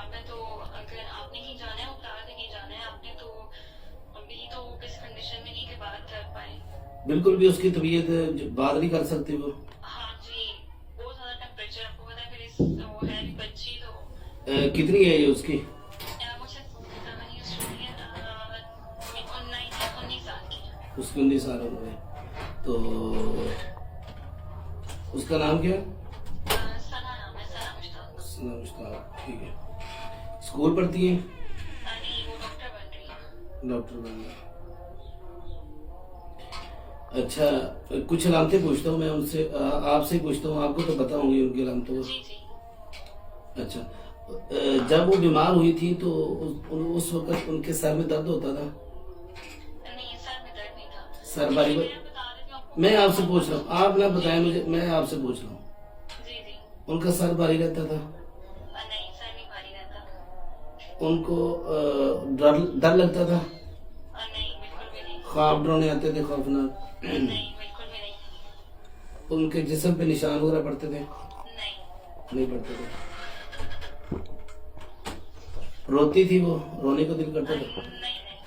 आपने तो अगर आपने ही जाना है, उतार के नहीं जाना है आपने, तो अभी तो किस कंडीशन में नहीं कि बात कर पाए। बिल्कुल भी उसकी तबीयत बात नहीं कर सकती वो। हाँ जी, बहुत ज्यादा टेम्परेचर, आपको पता है, फिर इस वो है भी बच्ची, तो कितनी है ये उसकी? मुझे नहीं उसकी 19 साल की है। उसकी 19 साल हो गए। तो उसका नाम क्या है? सना नाम है, सना मुश्ताक। सना मुश्ताक, ठीक है। स्कूल पढ़ती है? नहीं, वो डॉक्टर बन रही है। डॉक्टर बनना। अच्छा, कुछ अलामतें पूछता हूँ मैं उनसे, आपसे पूछता हूँ, आपको तो पता होंगी उनकी अलामतें। जी जी। अच्छा, जब वो बीमार हुई थी तो उस वक्त उनके सर में दर्द होता था? नहीं, सर में दर्द नहीं था। सर बारी मैं बता देती हूँ आपको। मैं आपसे पूछ रहा हूँ, आप ना बताएं मुझे, मैं आपसे पूछ रहा हूँ। जी जी। उनका सर भारी रहता था? नहीं, सर नहीं भारी रहता। उनको डर डर लगता था? नहीं, बिल्कुल भी नहीं। ख्वाब डराने आते थे खौफनाक? नहीं, बिल्कुल भी नहीं। उनके जिस्म पे निशान वगैरह पड़ते थे? नहीं। नहीं पड़ते थे। रोती थी वो? रोने को दिल करता था? नहीं नहीं।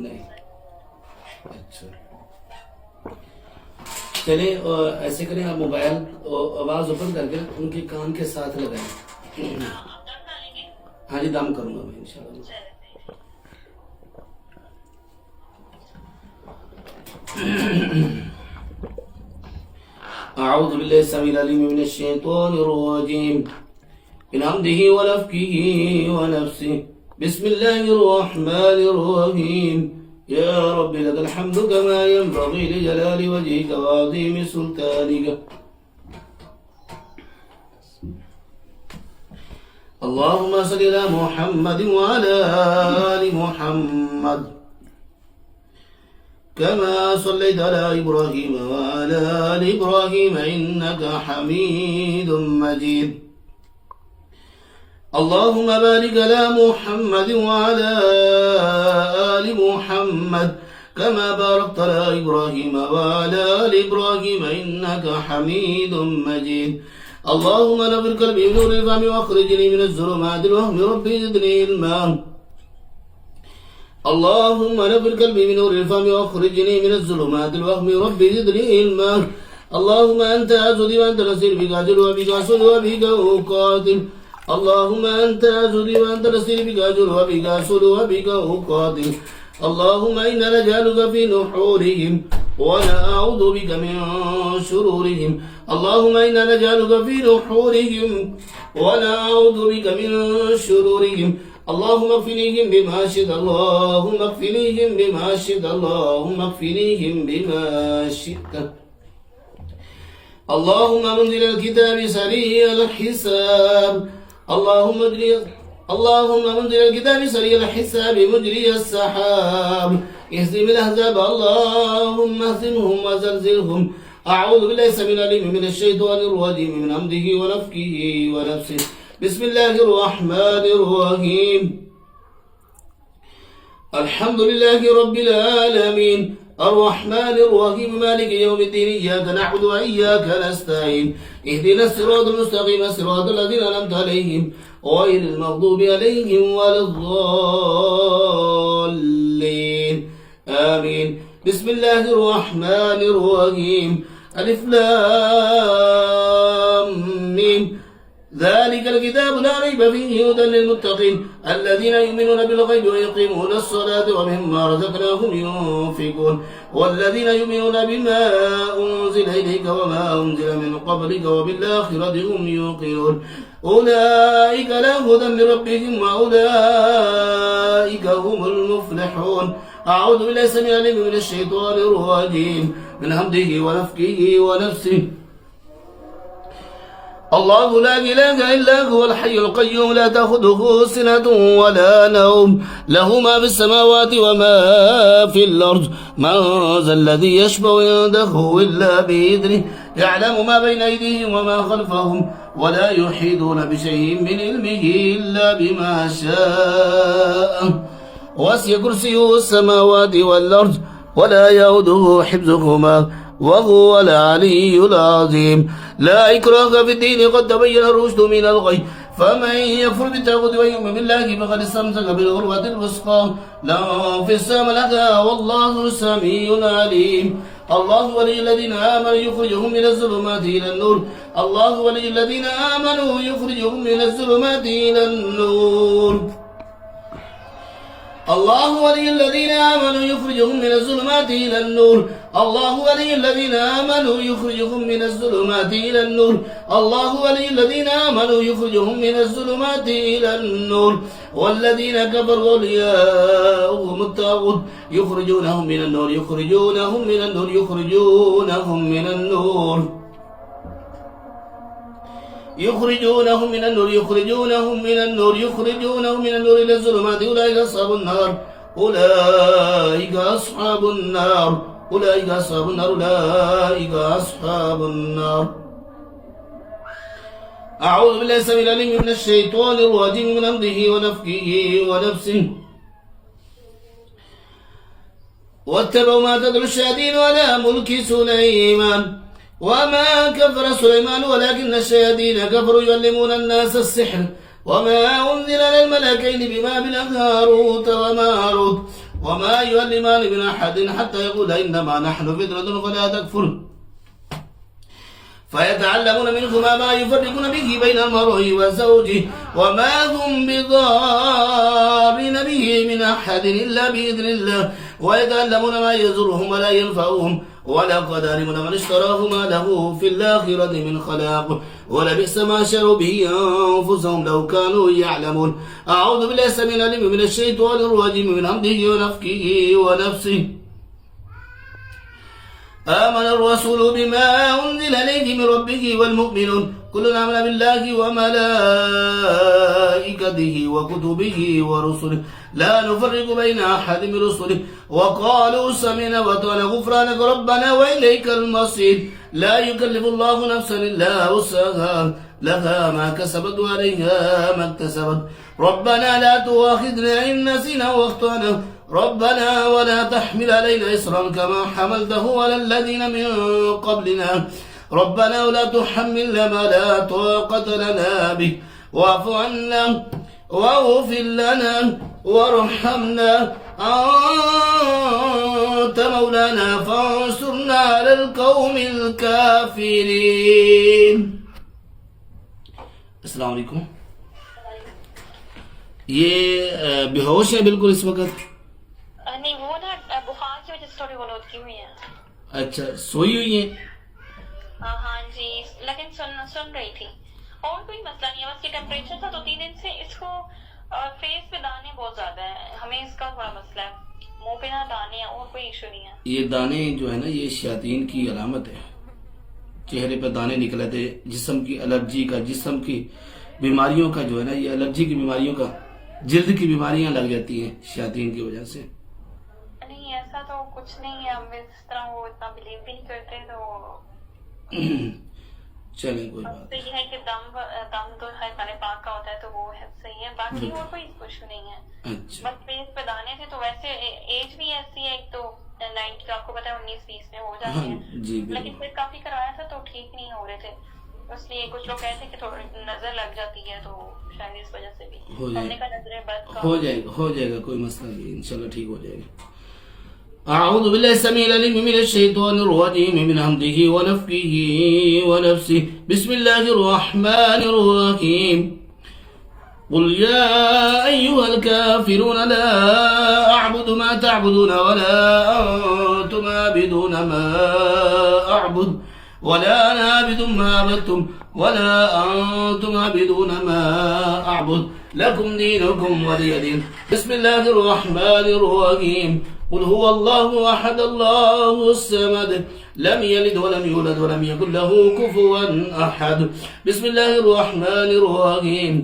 नहीं। अच्छा, चले ऐसे करें, आप मोबाइल आवाज ओपन करके उनके कान के साथ लगाएं। आप दम डालेंगे? हाँ जी, दम करूंगा मैं इंशाल्लाह। चलिए। أعوذ بالله السميع العليم من الشيطان الرجيم من همزه ونفخه ونفسه بسم الله الرحمن الرحيم يا رب لك الحمد كما ينبغي لجلال وجهك وعظيم سلطانك اللهم صل على محمد وعلى آل محمد كما صليت على إبراهيم وعلى آل إبراهيم إنك حميد مجيد اللهم بارك على محمد وعلى آل محمد كما باركت على إبراهيم وعلى آل إبراهيم إنك حميد مجيد اللهم نور قلبي بنور الفهم واخرجني من الظلمات الوهم ربي زدني علما اللهم نور قلبي بنور الفهم واخرجني من الظلمات الوهم ربي زدني علما اللهم أنت أعزدي وأنت نصير بك أجل وبك أصل وبك أقاتل اللهم أنت أعزدي وأنت نصير بك أجل وبك أصل وبك أقاتل اللهم إنا نجعلك في نحورهم ونعوذ بك من شرورهم اللهم إنا نجعلك في نحورهم ونعوذ بك من شرورهم اللهم اكفنيهم بما شئت اللهم اكفنيهم بما شئت اللهم اكفنيهم بما شئت اللهم منزل الكتاب سريع الحساب اللهم منزل الكتاب سريع الحساب مجري السحاب اهزم الأحزاب اللهم اهزمهم وزلزلهم أعوذ بالله السميع العليم من الشيطان الرجيم من همزه ونفخه ونفسه بسم الله الرحمن الرحيم الحمد لله رب العالمين الرحمن الرحيم مالك يوم الدين إياك نعبد وإياك نستعين اهدنا الصراط المستقيم صراط الذين أنعمت عليهم غير المغضوب عليهم ولا الضالين آمين بسم الله الرحمن الرحيم ألف لام ميم ذلك الكتاب لا ريب فيه هدى للمتقين الذين يؤمنون بالغيب ويقيمون الصلاة ومما رزقناهم ينفقون والذين يؤمنون بما أنزل إليك وما أنزل من قبلك وبالآخرة هم يوقنون أولئك لهم هدى من ربهم وأولئك هم المفلحون أعوذ بالله السميع العليم من الشيطان الرجيم من همزه ونفخه ونفسه الله لا إله إلا هو الحي القيوم لا تأخذه سنة ولا نوم له ما في السماوات وما في الأرض من ذا الذي يشفع عنده إلا بإذنه يعلم ما بين أيديهم وما خلفهم ولا يحيطون بشيء من علمه إلا بما شاء وسع كرسيه السماوات والأرض ولا يؤوده حفظهما وهو العلي العظيم لا إكراه في الدين قد تبين الرشد من الغي فمن يكفر بالتاغوت ويؤمن بالله فقد استمسك بالعروة الوثقى لا انفصام لها والله سميع عليم. الله ولي الذين آمنوا يخرجهم من الظلمات إلى النور. الله ولي الذين آمنوا يخرجهم من الظلمات إلى النور. الله ولي الذين آمنوا يخرجهم من الظلمات إلى النور. الله ولي الذين آمنوا يخرجهم من الظلمات إلى النور. الله ولي الذين آمنوا يخرجهم من الظلمات إلى النور. والذين كفروا أولياؤهم الطاغوت يخرجونهم من النور يخرجونهم من النور يخرجونهم من النور يخرجونهم من النور يخرجونهم من النور يخرجونهم من النور إلى الظلمات. أولئك أصحاب النار أولئك أصحاب النار أولئك أصحاب النار أولئك أصحاب النار. أعوذ بالله السميع العليم من الشيطان الرجيم من همزه ونفخه ونفسه. واتبعوا ما تتلو الشياطين على ملك سليمان وما كفر سليمان ولكن الشياطين كفروا يعلمون الناس السحر وما أنزل على الملكين ببابل هاروت وماروت وما يعلمان من أحد حتى يقول إنما نحن فتنة فلا تكفر فيتعلمون منهما ما يفرقون به بين المرء وزوجه وما هم بضارين به من أحد إلا بإذن الله ويتعلمون ما يضرهم ولا ينفعهم ولقد علمنا من اشتراه ما له في الآخرة من خلاق ولبئس ما شروا به أنفسهم لو كانوا يعلمون. أعوذ بالله السميع العليم من الشيطان الرجيم من همزه ونفخه ونفسه. آمن الرسول بما أنزل إليه من ربه والمؤمنون كل آمن بالله وملائكته وكتبه ورسله لا نفرق بين أحد من رسله وقالوا سمعنا وأطعنا غفرانك ربنا وإليك المصير. لا يكلف الله نفسا إلا وسعها لها ما كسبت وعليها ما اكتسبت. ربنا لا تؤاخذنا إن نسينا واخطأنا ربنا ولا تحمل علينا إصرا كما حملته على الذين من قبلنا ربنا ولا تحملنا ما لا طاقة لنا به واعف عنا واغفر لنا وارحمنا أنت مولانا فانصرنا على القوم الكافرين. السلام عليكم. ये बेहोश है बिल्कुल इस वक्त? नहीं, वो ना बुखार की वजह से थोड़ी वो लौट की हुई है। अच्छा, सोई हुई है? हाँ जी, लेकिन सुन रही थी। और कोई मसला नहीं है, बस ये टेम्परेचर था 2-3 दिन से। इसको फेस पे दाने बहुत ज्यादा है, हमें इसका थोड़ा मसला है। मुंह पे ना दाने हैं, और कोई इशू नहीं है। ये दाने जो है ना, ये शैतान की अलामत है। चेहरे पर दाने निकले थे, जिस्म की एलर्जी का, जिस्म की बीमारियों का जो है ना, ये एलर्जी की बीमारियों का, जिल्द की बीमारियां लग जाती हैं शैतान की वजह से। नहीं, ऐसा तो कुछ नहीं है, हम इस तरह वो इतना बिलीव भी नहीं करते। तो चले कोई बात तो ये है कि दम तो है खाने पाक का होता है, तो वो है सही है। बाकी और कोई इशू नहीं है। अच्छा, बस फेस पे दाने थे। तो वैसे एज भी ऐसी है, एक तो 90 आपको पता है 19-20 में हो जाते हैं। जी, लेकिन फिर काफी कराया था तो ठीक नहीं हो रहे थे, इसलिए कुछ लोग कहते हैं कि थोड़ी नजर लग जाती है, तो शायद इस वजह से भी हमने कहा नजर बद का हो जाएगा कोई मसला नहीं, इंशाल्लाह ठीक हो जाएगा। أعوذ بالله السميع العليم من الشيطان الرجيم من همزه ونفخه ونفسه. بسم الله الرحمن الرحيم. قل يا أيها الكافرون لا أعبد ما تعبدون ولا أنتم عابدون ما أعبد ولا أنا عابد ما عبدتم ولا أنتم عابدون ما أعبد لكم دينكم ولي دين. بسم الله الرحمن الرحيم. قل هو الله أحد الله الصمد لم يلد ولم يولد ولم يكن له كفوا أحد. بسم الله الرحمن الرحيم.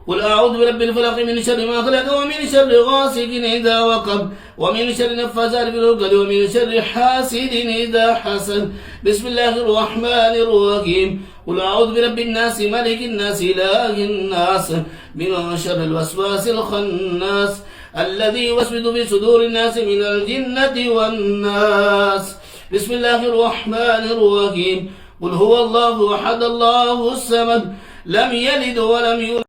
قل أعوذ برب الفلق من شر ما خلق ومن شر غاسق إذا وقب ومن شر النفاثات في العقد ومن شر حاسد إذا حسد. بسم الله الرحمن الرحيم. قل أعوذ برب الناس ملك الناس إله الناس من شر الوسواس الخناس الذي يوسوس في صدور الناس من الجنة والناس. بسم الله الرحمن الرحيم. قل هو الله أحد الله الصمد لم يلد ولم يولد